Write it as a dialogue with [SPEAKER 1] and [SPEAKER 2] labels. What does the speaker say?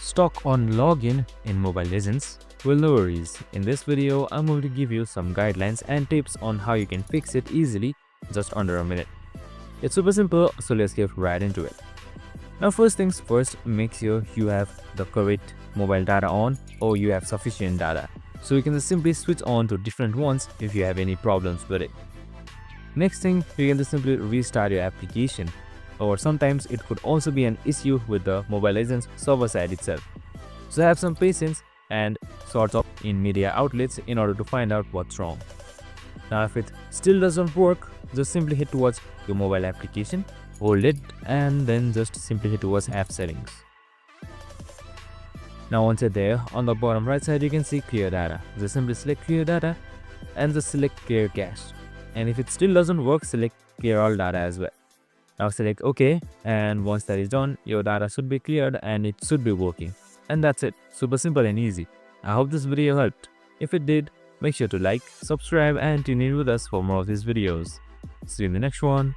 [SPEAKER 1] stuck on login in Mobile Legends? Well, no worries. In this video, I'm going to give you some guidelines and tips on how you can fix it easily, just under a minute. It's super simple, so let's get right into it. Now, first things first, make sure you have the correct mobile data on or you have sufficient data. So you can just simply switch on to different ones if you have any problems with it. Next thing, you can just simply restart your application, or sometimes it could also be an issue with the Mobile Legends server side itself. So have some patience and sort of in media outlets in order to find out what's wrong. Now if it still doesn't work, just simply hit towards your mobile application, hold it, and then just simply hit towards app settings. Now once you're there, on the bottom right side you can see clear data. Just simply select clear data and just select clear cache. And if it still doesn't work, select clear all data as well. Now select OK, and once that is done, your data should be cleared and it should be working. And that's it. Super simple and easy. I hope this video helped. If it did, make sure to like, subscribe and tune in with us for more of these videos. See you in the next one.